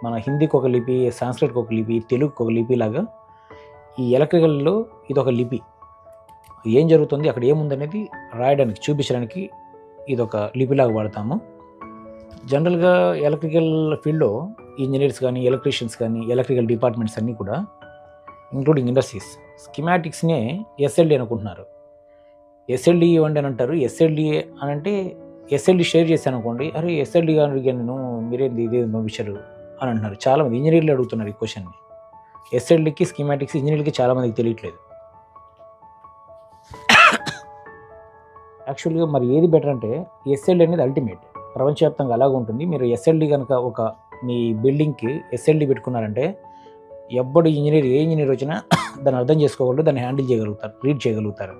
మన హిందీకి ఒక లిపి, సాంస్క్రిట్కి ఒక లిపి, తెలుగుకి ఒక లిపి లాగా ఈ ఎలక్ట్రికల్లో ఇది ఒక లిపి. ఏం జరుగుతుంది, అక్కడ ఏముందనేది రాయడానికి, చూపించడానికి ఇదొక లిపిలాగా వాడతాము. జనరల్గా ఎలక్ట్రికల్ ఫీల్డ్లో ఇంజనీర్స్ కానీ, ఎలక్ట్రీషియన్స్ కానీ, ఎలక్ట్రికల్ డిపార్ట్మెంట్స్ అన్నీ కూడా ఇంక్లూడింగ్ ఇండస్ట్రీస్ స్కీమాటిక్స్నే ఎస్ఎల్డి అనుకుంటున్నారు. ఎస్ఎల్డి ఇవ్వండి అని అంటారు. ఎస్ఎల్డి అని అంటే ఎస్ఎల్డి షేర్ చేశాను అనుకోండి, అరే ఎస్ఎల్డి అడిగాను నేను, మీరేంది ఇదే పంపించారు అని అంటున్నారు. చాలామంది ఇంజనీర్లు అడుగుతున్నారు ఈ క్వశ్చన్ని. ఎస్ఎల్డికి స్కీమాటిక్స్ ఇంజనీర్లకి చాలామందికి తెలియట్లేదు. యాక్చువల్గా మరి ఏది బెటర్ అంటే ఎస్ఎల్డి అనేది అల్టిమేట్, ప్రపంచవ్యాప్తంగా అలాగ ఉంటుంది. మీరు ఎస్ఎల్డి కనుక ఒక మీ బిల్డింగ్కి ఎస్ఎల్డి పెట్టుకున్నారంటే ఎవ్వడు ఇంజనీర్, ఏ ఇంజనీర్ వచ్చినా దాన్ని అర్థం చేసుకోగలరు, దాన్ని హ్యాండిల్ చేయగలుగుతారు, రీడ్ చేయగలుగుతారు.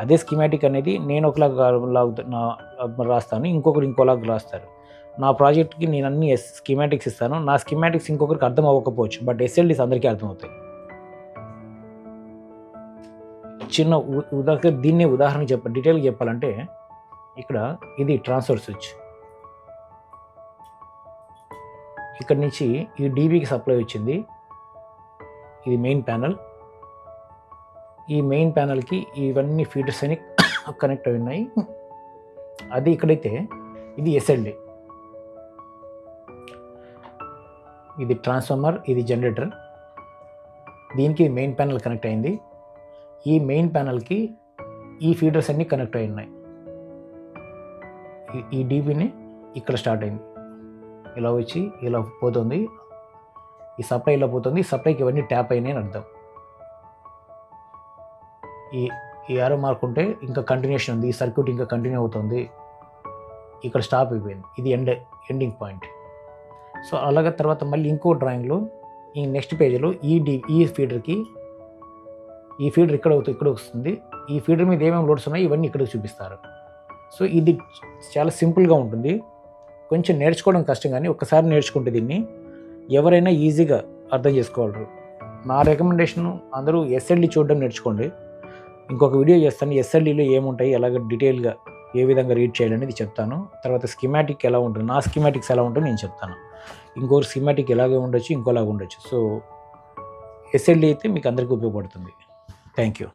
అదే స్కీమాటిక్ అనేది నేను ఒకలాగా రాస్తాను, ఇంకొకరు ఇంకోలాగా రాస్తారు. నా ప్రాజెక్ట్కి నేను అన్ని స్కీమాటిక్స్ ఇస్తాను, నా స్కీమాటిక్స్ ఇంకొకరికి అర్థం అవ్వకపోవచ్చు, బట్ ఎస్ఎల్డీస్ అందరికీ అర్థమవుతాయి. చిన్న దీన్నే ఉదాహరణ డీటెయిల్గా చెప్పాలంటే, ఇక్కడ ఇది ట్రాన్స్ఫర్ స్విచ్, ఇక్కడ నుంచి ఈ డీబీకి సప్లై వచ్చింది, ఇది మెయిన్ ప్యానల్. ఈ మెయిన్ ప్యానల్కి ఇవన్నీ ఫీడర్స్ అని కనెక్ట్ అయి ఉన్నాయి. అది ఇక్కడైతే ఇది ఎస్ఎల్డి, ఇది ట్రాన్స్ఫార్మర్, ఇది జనరేటర్. దీనికి మెయిన్ ప్యానల్ కనెక్ట్ అయింది. ఈ మెయిన్ ప్యానల్కి ఈ ఫీడర్స్ అన్నీ కనెక్ట్ అయి ఉన్నాయి. ఈ డీబీని ఇక్కడ స్టార్ట్ అయింది, ఇలా వచ్చి ఇలా పోతుంది, ఈ సప్లై ఇలా పోతుంది. సప్లైకి ఇవన్నీ ట్యాప్ అయినాయి అని అర్థం. ఈ యారో మార్క్ ఉంటే ఇంకా కంటిన్యూషన్ ఉంది, ఈ సర్క్యూట్ ఇంకా కంటిన్యూ అవుతుంది. ఇక్కడ స్టాప్ అయిపోయింది, ఇది ఎండింగ్ పాయింట్. సో అలాగే తర్వాత మళ్ళీ ఇంకో డ్రాయింగ్లో ఈ నెక్స్ట్ పేజీలో ఈ ఫీడర్కి, ఈ ఫీడర్ ఇక్కడ వస్తుంది, ఈ ఫీడర్ మీద ఏమేమి లోడ్స్ ఉన్నాయో ఇవన్నీ ఇక్కడ చూపిస్తారు. సో ఇది చాలా సింపుల్గా ఉంటుంది, కొంచెం నేర్చుకోవడం కష్టం, కానీ ఒక్కసారి నేర్చుకుంటే దీన్ని ఎవరైనా ఈజీగా అర్థం చేసుకోగలరు. నా రికమెండేషన్ అందరూ ఎస్ఎల్డి చూడడం నేర్చుకోండి. ఇంకొక వీడియో చేస్తాను, ఎస్ఎల్డీలో ఏముంటాయి, ఎలాగ డీటెయిల్గా ఏ విధంగా రీడ్ చేయాలనేది చెప్తాను. తర్వాత స్కీమాటిక్ ఎలా ఉంటుంది, నా స్కీమాటిక్స్ ఎలా ఉంటుంది నేను చెప్తాను. ఇంకొక స్కీమాటిక్ ఎలాగే ఉండొచ్చు, ఇంకోలాగా ఉండొచ్చు. సో ఎస్ఎల్డి అయితే మీకు అందరికీ ఉపయోగపడుతుంది. Thank you.